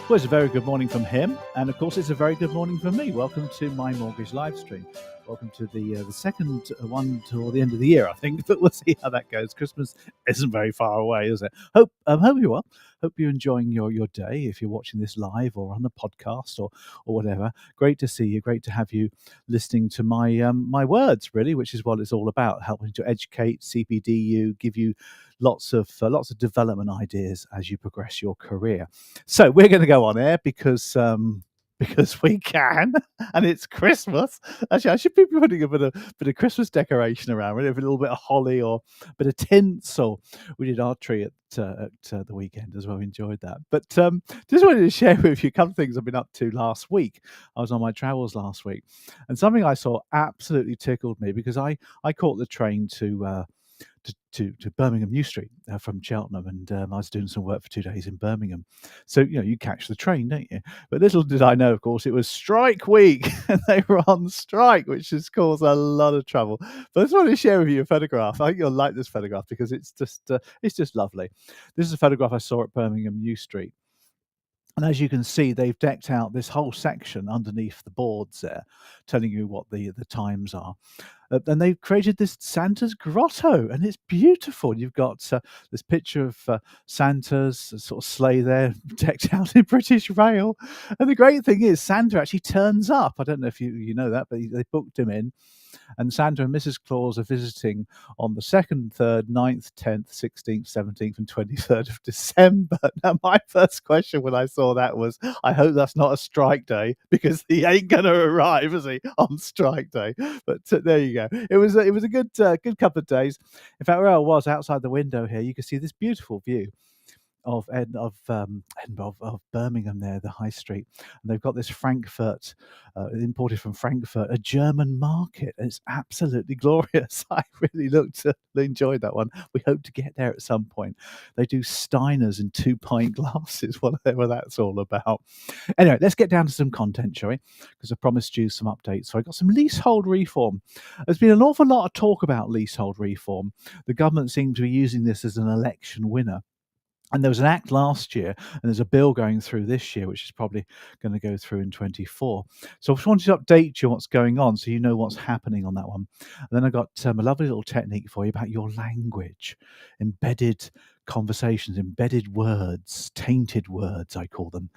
Well, it's a very good morning from him, and of course, it's a very good morning from me. Welcome to my mortgage live stream. Welcome to the second one toward the end of the year, I think, but we'll see how that goes. Christmas isn't very far away, is it? Hope you are. Hope you're enjoying your day. If you're watching this live or on the podcast or whatever, great to see you. Great to have you listening to my words, really, which is what it's all about: helping to educate, CPD you, give you lots of development ideas as you progress your career. So we're going to go on air because we can, and it's Christmas. Actually, I should be putting a bit of Christmas decoration around, really, a little bit of holly or a bit of tinsel. We did our tree at the weekend as well. We enjoyed that. But just wanted to share with you a couple of things I've been up to last week. I was on my travels last week, and something I saw absolutely tickled me because I caught the train to Birmingham New Street from Cheltenham, and I was doing some work for 2 days in Birmingham. So you catch the train, don't you? But little did I know, of course, it was strike week, and they were on strike, which has caused a lot of trouble. But I just wanted to share with you a photograph. I think you'll like this photograph because it's just lovely. This is a photograph I saw at Birmingham New Street. And as you can see, they've decked out this whole section underneath the boards there, telling you what the times are. And they've created this Santa's grotto, and it's beautiful. You've got this picture of Santa's sort of sleigh there, decked out in British Rail. And the great thing is, Santa actually turns up. I don't know if you know that, but they booked him in. And Santa and Mrs. Claus are visiting on the 2nd, 3rd, 9th, 10th, 16th, 17th, and 23rd of December. Now, my first question when I saw that was, I hope that's not a strike day, because he ain't going to arrive, is he, on strike day? But there you go. It was a good couple of days. In fact, where I was outside the window here, you can see this beautiful view of Birmingham there, the high street, and they've got this Frankfurt, imported from Frankfurt, a German market, and it's absolutely glorious. I really enjoyed that one. We hope to get there at some point. They do Steiners in 2-pint glasses, whatever that's all about. Anyway, let's get down to some content, shall we? Because I promised you some updates. So I got some leasehold reform. There's been an awful lot of talk about leasehold reform. The government seems to be using this as an election winner. And there was an act last year, and there's a bill going through this year, which is probably going to go through in 24. So I just wanted to update you on what's going on so you know what's happening on that one. And then I got a lovely little technique for you about your language, embedded conversations, embedded words, tainted words, I call them.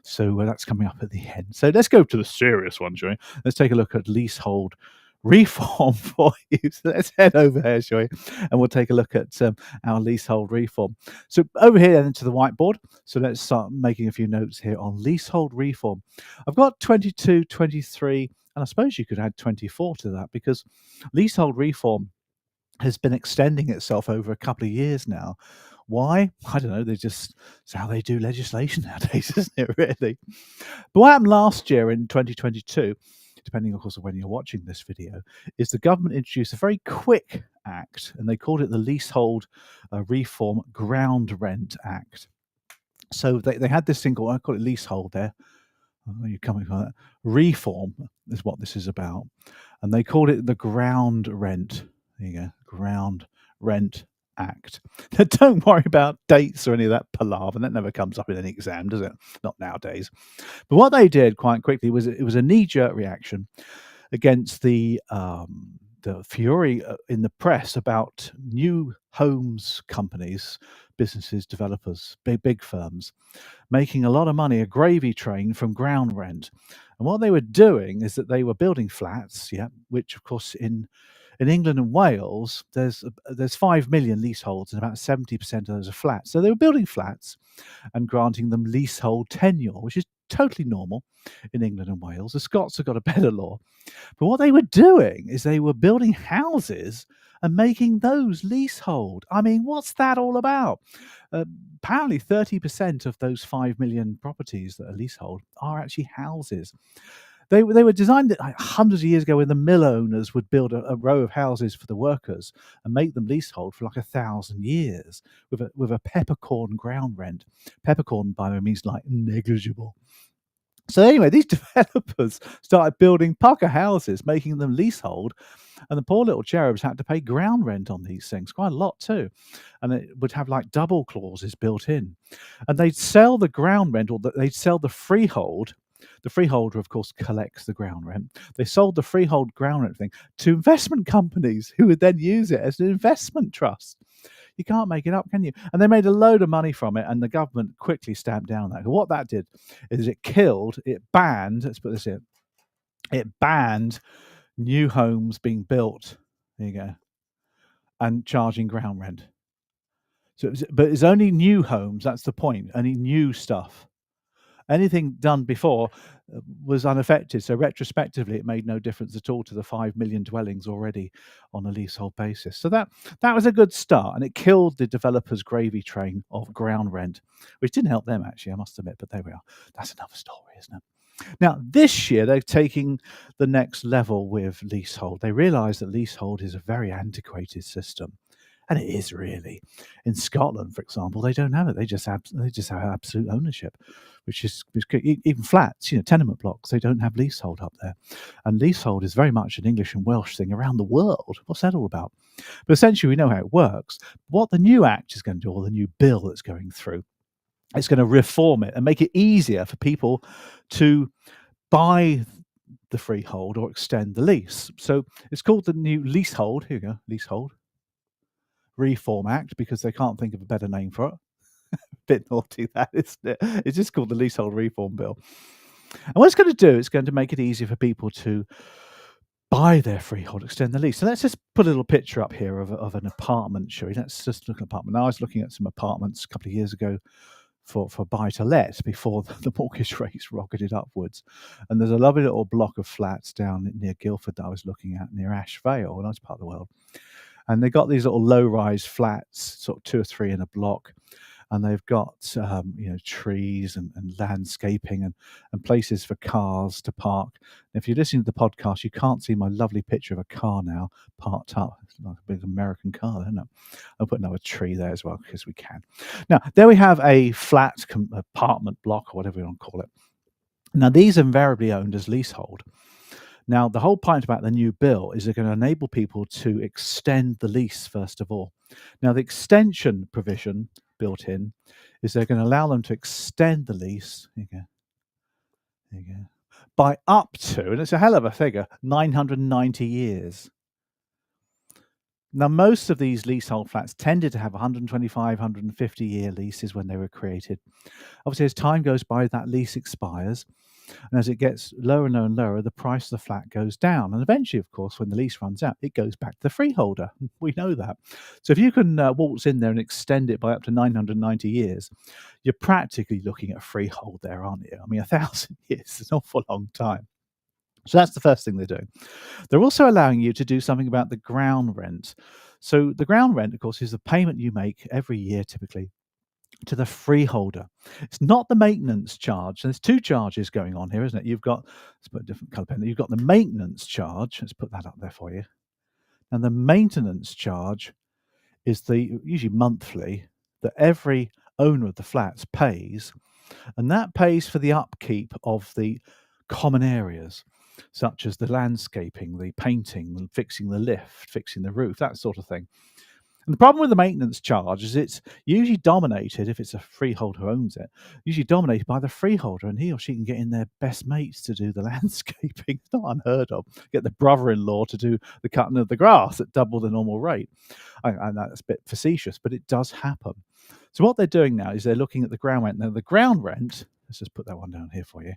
So that's coming up at the end. So let's go to the serious one, shall we? Let's take a look at leasehold reform for you. So let's head over here, shall we? And we'll take a look at our leasehold reform. So over here then to the whiteboard. So let's start making a few notes here on leasehold reform. I've got 22, 23, and I suppose you could add 24 to that, because leasehold reform has been extending itself over a couple of years now. Why? I don't know. It's how they do legislation nowadays, isn't it, really? But what happened last year in 2022, depending, of course, on when you're watching this video, is the government introduced a very quick act, and they called it the Leasehold Reform Ground Rent Act. So they had this thing called, I call it leasehold there. Where are you coming from? That? Reform is what this is about. And they called it the Ground Rent. There you go, Ground Rent Act. Now, don't worry about dates or any of that palaver. That never comes up in any exam, does it? Not nowadays. But what they did quite quickly was it was a knee-jerk reaction against the fury in the press about new homes companies, businesses, developers, big firms, making a lot of money, a gravy train from ground rent. And what they were doing is that they were building flats, which, of course, in England and Wales, there's 5 million leaseholds, and about 70% of those are flats. So they were building flats and granting them leasehold tenure, which is totally normal in England and Wales. The Scots have got a better law. But what they were doing is they were building houses and making those leasehold. I mean, what's that all about? Apparently 30% of those 5 million properties that are leasehold are actually houses. They were designed hundreds of years ago when the mill owners would build a row of houses for the workers and make them leasehold for like 1,000 years with a peppercorn ground rent. Peppercorn, by the way, means like negligible. So anyway, these developers started building pucker houses, making them leasehold, And the poor little cherubs had to pay ground rent on these things, quite a lot too. And it would have like double clauses built in. And they'd sell the ground rent, or they'd sell the freehold. The freeholder, of course, collects the ground rent. They sold the freehold ground rent thing to investment companies who would then use it as an investment trust. You can't make it up, can you? And they made a load of money from it, and the government quickly stamped down that. What that did is it banned, let's put this in, it banned new homes being built, there you go, and charging ground rent. But it's only new homes, that's the point, only new stuff. Anything done before was unaffected. So retrospectively, it made no difference at all to the 5 million dwellings already on a leasehold basis. So that was a good start, and it killed the developers' gravy train of ground rent, which didn't help them, actually, I must admit, but there we are. That's another story, isn't it? Now, this year, they're taking the next level with leasehold. They realise that leasehold is a very antiquated system. And it is really. In Scotland, for example, they don't have it. They just have absolute ownership, which is even flats, tenement blocks. They don't have leasehold up there, and leasehold is very much an English and Welsh thing around the world. What's that all about? But essentially, we know how it works. What the new Act is going to do, or the new bill that's going through, it's going to reform it and make it easier for people to buy the freehold or extend the lease. So it's called the new Leasehold. Here you go, Leasehold Reform Act, because they can't think of a better name for it. Bit naughty, that, isn't it? It's just called the Leasehold Reform Bill. And what it's going to do, it's going to make it easier for people to buy their freehold, extend the lease. So let's just put a little picture up here of an apartment, shall we? Let's just look at an apartment. Now, I was looking at some apartments a couple of years ago for buy to let before the mortgage rates rocketed upwards. And there's a lovely little block of flats down near Guildford that I was looking at, near Ash Vale, a nice part of the world. And they've got these little low-rise flats, sort of 2 or 3 in a block, and they've got trees and landscaping and places for cars to park. And if you're listening to the podcast, you can't see my lovely picture of a car now parked up. It's like a big American car, isn't it? I'll put another tree there as well, because we can. Now, there we have a flat apartment block, or whatever you want to call it. Now, these are invariably owned as leasehold. Now, the whole point about the new bill is they're going to enable people to extend the lease, first of all. Now, the extension provision built in is they're going to allow them to extend the lease, there you go, by up to, and it's a hell of a figure, 990 years. Now, most of these leasehold flats tended to have 125, 150-year leases when they were created. Obviously, as time goes by, that lease expires. And as it gets lower and lower and lower, the price of the flat goes down. And eventually, of course, when the lease runs out, it goes back to the freeholder. We know that. So if you can waltz in there and extend it by up to 990 years, you're practically looking at a freehold there, aren't you? I mean, 1,000 years is an awful long time. So that's the first thing they're doing. They're also allowing you to do something about the ground rent. So the ground rent, of course, is the payment you make every year, typically, to the freeholder. It's not the maintenance charge. There's 2 charges going on here, isn't it? You've got, let's put a different colour pen. You've got the maintenance charge. Let's put that up there for you. And the maintenance charge is usually monthly, that every owner of the flats pays, and that pays for the upkeep of the common areas, such as the landscaping, the painting, fixing the lift, fixing the roof, that sort of thing. And the problem with the maintenance charge is it's usually dominated, if it's a freeholder who owns it, usually dominated by the freeholder, and he or she can get in their best mates to do the landscaping. It's not unheard of. Get the brother-in-law to do the cutting of the grass at double the normal rate. I know that's a bit facetious, but it does happen. So what they're doing now is they're looking at the ground rent. Now, the ground rent, let's just put that one down here for you.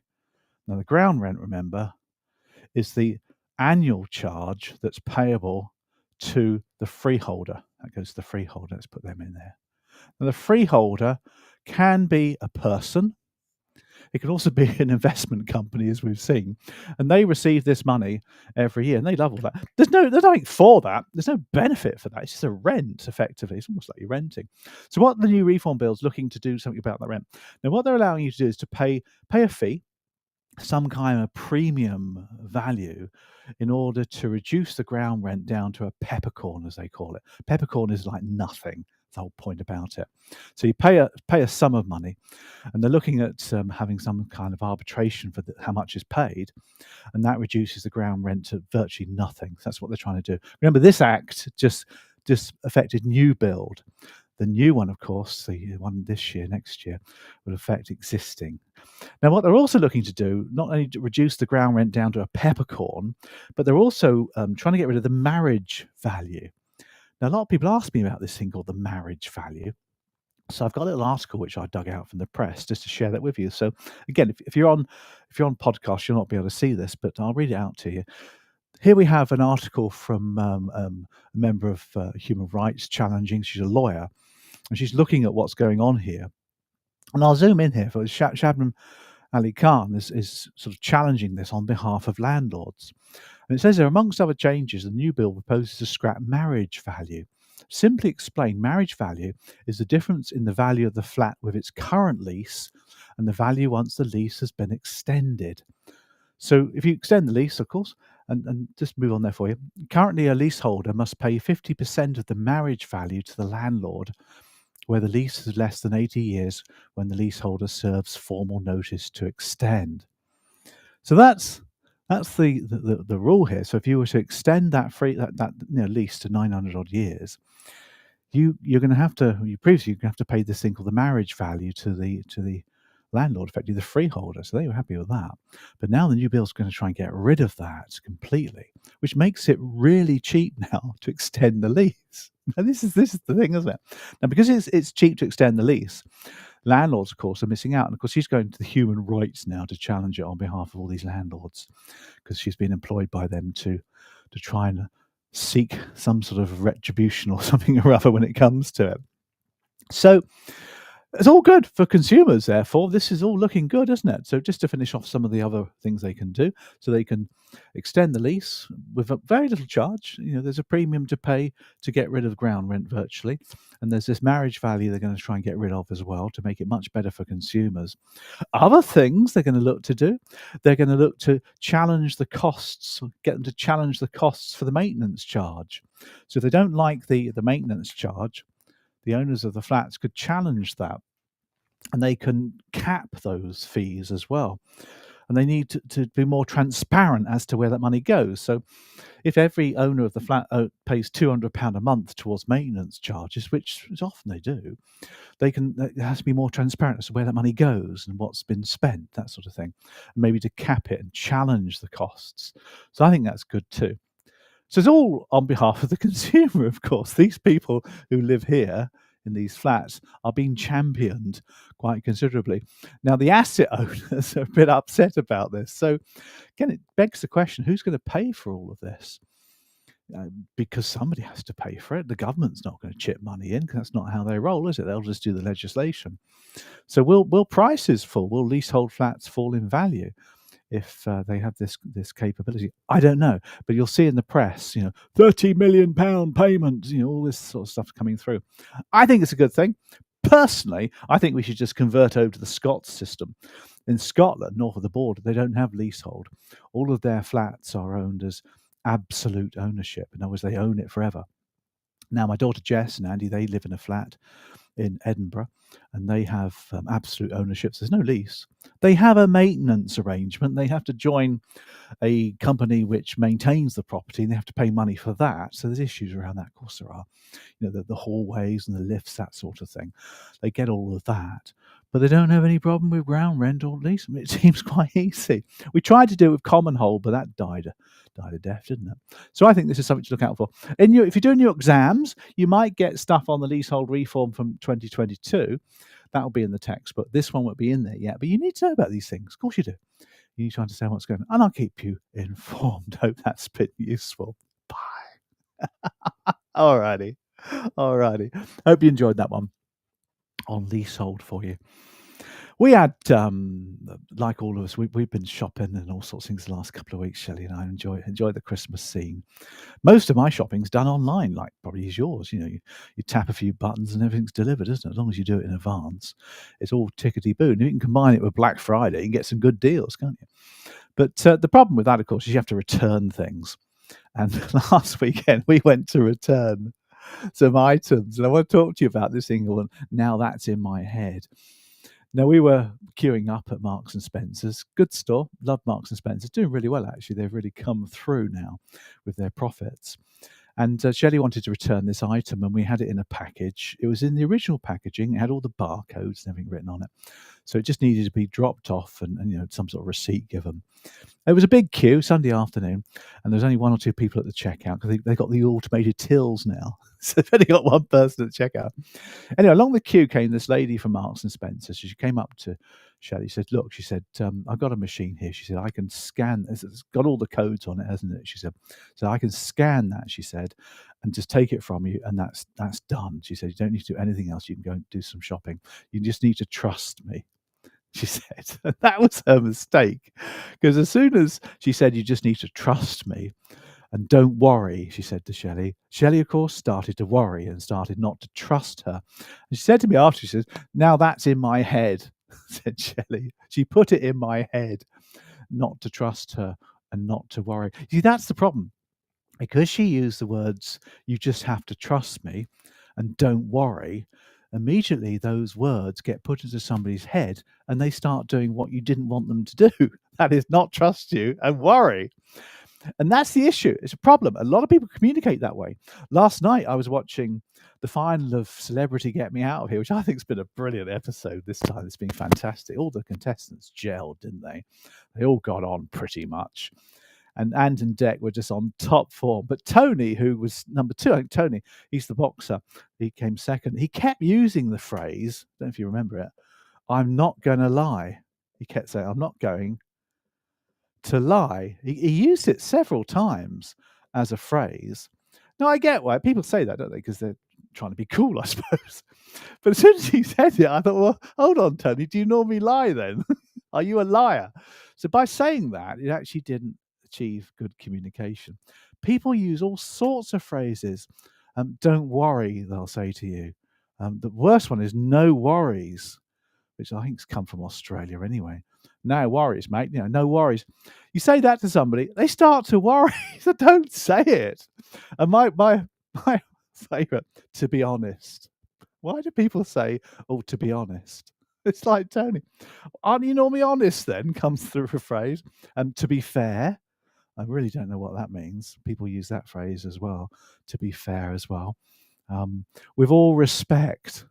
Now, the ground rent, remember, is the annual charge that's payable to the freeholder. That goes to the freeholder. Let's put them in there. Now, the freeholder can be a person. It can also be an investment company, as we've seen, and they receive this money every year, and they love all that. There's nothing for that. There's no benefit for that. It's just a rent, effectively. It's almost like you're renting. So what the new reform bill is looking to do something about that rent. Now, what they're allowing you to do is to pay a fee, some kind of premium value, in order to reduce the ground rent down to a peppercorn, as they call it. Peppercorn is like nothing. the whole point about it. So you pay a sum of money, and they're looking at having some kind of arbitration for how much is paid, and that reduces the ground rent to virtually nothing. So that's what they're trying to do. Remember, this act just affected new build. The new one, of course, the one this year, next year, will affect existing. Now, what they're also looking to do, not only to reduce the ground rent down to a peppercorn, but they're also trying to get rid of the marriage value. Now, a lot of people ask me about this thing called the marriage value. So I've got a little article which I dug out from the press just to share that with you. So again, if you're on podcast, you'll not be able to see this, but I'll read it out to you. Here we have an article from a member of human rights challenging. She's a lawyer, and she's looking at what's going on here. And I'll zoom in here. For Shabnam Ali Khan is sort of challenging this on behalf of landlords. And it says there, amongst other changes, the new bill proposes to scrap marriage value. Simply explained, marriage value is the difference in the value of the flat with its current lease and the value once the lease has been extended. So if you extend the lease, of course, and just move on there for you, currently a leaseholder must pay 50% of the marriage value to the landlord where the lease is less than 80 years when the leaseholder serves formal notice to extend. So that's the rule here. So if you were to extend that lease to 900 odd years, you're going to have to pay this thing called the marriage value to the landlord, effectively the freeholder. So they were happy with that. But now the new bill is going to try and get rid of that completely, which makes it really cheap now to extend the lease. Now this is the thing, isn't it? Now because it's cheap to extend the lease, landlords, of course, are missing out. And of course, she's going to the human rights now to challenge it on behalf of all these landlords, because she's been employed by them to try and seek some sort of retribution or something or other when it comes to it. So it's all good for consumers, therefore. This is all looking good, isn't it? So just to finish off some of the other things they can do, so they can extend the lease with a very little charge. There's a premium to pay to get rid of ground rent virtually. And there's this marriage value they're going to try and get rid of as well to make it much better for consumers. Other things they're going to look to do, they're going to look to challenge the costs, get them to challenge the costs for the maintenance charge. So if they don't like the maintenance charge, the owners of the flats could challenge that, and they can cap those fees as well. And they need to be more transparent as to where that money goes. So if every owner of the flat pays £200 a month towards maintenance charges, which is often they do, it has to be more transparent as to where that money goes and what's been spent, that sort of thing. And maybe to cap it and challenge the costs. So I think that's good too. So it's all on behalf of the consumer, of course. These people who live here in these flats are being championed quite considerably. Now, the asset owners are a bit upset about this. So, again, it begs the question, who's going to pay for all of this? Because somebody has to pay for it. The government's not going to chip money in, because that's not how they roll, is it? They'll just do the legislation. So will prices fall? Will leasehold flats fall in value if they have this capability? I don't know, but you'll see in the press, £30 million payment, all this sort of stuff coming through. I think it's a good thing. Personally, I think we should just convert over to the Scots system. In Scotland, north of the border, they don't have leasehold. All of their flats are owned as absolute ownership. In other words, they own it forever. Now, my daughter Jess and Andy, they live in a flat in Edinburgh, and they have absolute ownership. So there's no lease. They have a maintenance arrangement. They have to join a company which maintains the property, and they have to pay money for that. So there's issues around that. Of course there are. The hallways and the lifts, that sort of thing. They get all of that. But they don't have any problem with ground rent or lease. It seems quite easy. We tried to do it with common hold, but that died a death, didn't it? So I think this is something to look out for. If you're doing your exams, you might get stuff on the leasehold reform from 2022. That'll be in the textbook. This one won't be in there yet, but you need to know about these things. Of course you do. You need to understand what's going on, and I'll keep you informed. Hope that's been useful. Bye. Alrighty. Hope you enjoyed that one on leasehold for you. We had, like all of us, we've been shopping and all sorts of things the last couple of weeks, Shelley and I enjoy the Christmas scene. Most of my shopping's done online, like probably is yours. You tap a few buttons and everything's delivered, isn't it? As long as you do it in advance, it's all tickety-boo. And you can combine it with Black Friday and get some good deals, can't you? But the problem with that, of course, is you have to return things. And last weekend we went to return some items, and I want to talk to you about this thing called Now That's in My Head. Now, we were queuing up at Marks and Spencer's. Good store. Love Marks and Spencer's. Doing really well, actually. They've really come through now with their profits. And Shelley wanted to return this item, and we had it in a package. It was in the original packaging. It had all the barcodes and everything written on it. So it just needed to be dropped off and some sort of receipt given. It was a big queue, Sunday afternoon, and there was only one or two people at the checkout because they got the automated tills now. So they've only got one person at the checkout. Anyway, along the queue came this lady from Marks and Spencer. So she came up to Shelley, said, "Look," she said, "I've got a machine here." She said, "I can scan. It's got all the codes on it, hasn't it?" She said, "So I can scan that," she said, "and just take it from you, and that's done." She said, "You don't need to do anything else. You can go and do some shopping. You just need to trust me," she said. And that was her mistake, because as soon as she said, "You just need to trust me and don't worry," she said to Shelley. Shelley, of course, started to worry and started not to trust her. And she said to me after, she said, "Now that's in my head," said Shelley. She put it in my head not to trust her and not to worry. See, that's the problem. Because she used the words, "You just have to trust me," and "don't worry," immediately those words get put into somebody's head and they start doing what you didn't want them to do. That is, not trust you and worry. And that's the issue. It's a problem. A lot of people communicate that way. Last night, I was watching the final of Celebrity Get Me Out of Here, which I think has been a brilliant episode this time. It's been fantastic. All the contestants gelled, didn't they? They all got on pretty much. And Ant and Dec were just on top form. But Tony, who was number two, I think Tony, he's the boxer, he came second. He kept using the phrase, I don't know if you remember it, "I'm not going to lie." He kept saying, "I'm not going to lie." He used it several times as a phrase. Now, I get why people say that, don't they? Because they're trying to be cool, I suppose. But as soon as he said it, I thought, well, hold on, Tony, do you normally lie then? Are you a liar? So by saying that, it actually didn't achieve good communication. People use all sorts of phrases. "Don't worry," they'll say to you. The worst one is "no worries," which I think's come from Australia anyway. "No worries, mate. No worries." You say that to somebody, they start to worry. So don't say it. And my favourite, "to be honest." Why do people say, "Oh, to be honest"? It's like, Tony, aren't you normally honest then? Comes through a phrase. And "to be fair," I really don't know what that means. People use that phrase as well. To be fair as well. With all respect.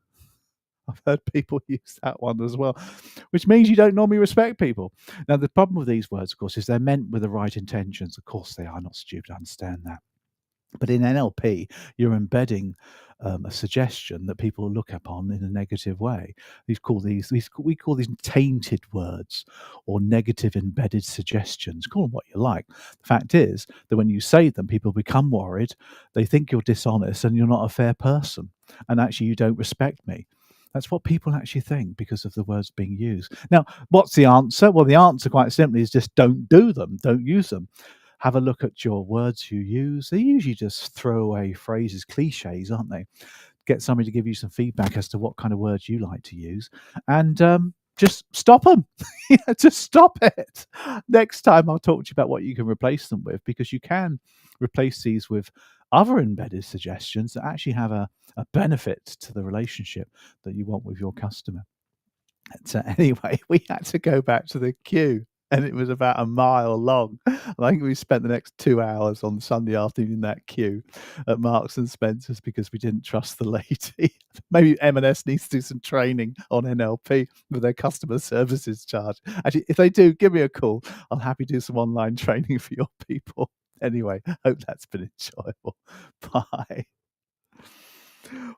I've heard people use that one as well, which means you don't normally respect people. Now, the problem with these words, of course, is they're meant with the right intentions. Of course they are. Not stupid. I understand that. But in NLP, you're embedding a suggestion that people look upon in a negative way. We call these tainted words or negative embedded suggestions. Call them what you like. The fact is that when you say them, people become worried. They think you're dishonest and you're not a fair person. And actually, you don't respect me. That's what people actually think because of the words being used. Now, what's the answer? Well, the answer, quite simply, is just don't do them. Don't use them. Have a look at your words you use. They're usually just throwaway phrases, cliches, aren't they? Get somebody to give you some feedback as to what kind of words you like to use, and just stop them. Just stop it. Next time, I'll talk to you about what you can replace them with, because you can replace these with other embedded suggestions that actually have a benefit to the relationship that you want with your customer. So anyway, we had to go back to the queue, and it was about a mile long. And I think we spent the next 2 hours on Sunday afternoon in that queue at Marks and Spencer's because we didn't trust the lady. Maybe M&S needs to do some training on NLP with their customer services charge. Actually, if they do, give me a call. I'll happy do some online training for your people. Anyway, hope that's been enjoyable. Bye.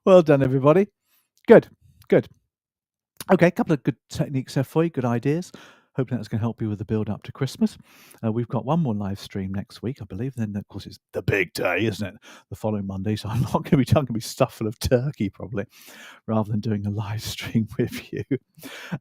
Well done, everybody. Good. Okay, a couple of good techniques there for you, good ideas. Hoping that's going to help you with the build up to Christmas. We've got one more live stream next week, I believe. Then, of course, it's the big day, isn't it? The following Monday. So I'm not going to be stuffed full of turkey, probably, rather than doing a live stream with you.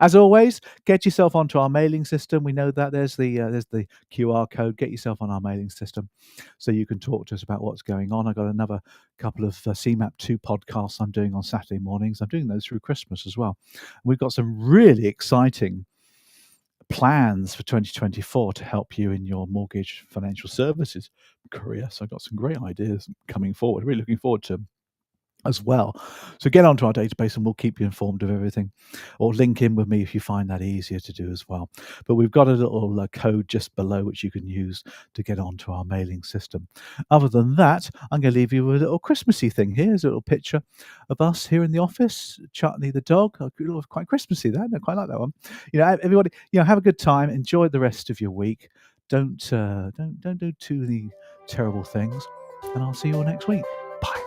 As always, get yourself onto our mailing system. We know that there's the QR code. Get yourself on our mailing system so you can talk to us about what's going on. I've got another couple of CMAP 2 podcasts I'm doing on Saturday mornings. I'm doing those through Christmas as well. We've got some really exciting plans for 2024 to help you in your mortgage financial services career. So I've got some great ideas coming forward. Really looking forward to them. as well. So get onto our database and we'll keep you informed of everything, or link in with me if you find that easier to do as well. But we've got a little code just below which you can use to get onto our mailing system. Other than that, I'm going to leave you with a little Christmassy thing. Here's a little picture of us here in the office. Chutney the dog, quite Christmassy. That I quite like that one. Everybody, have a good time. Enjoy the rest of your week. Don't do too many terrible things, and I'll see you all next week. Bye.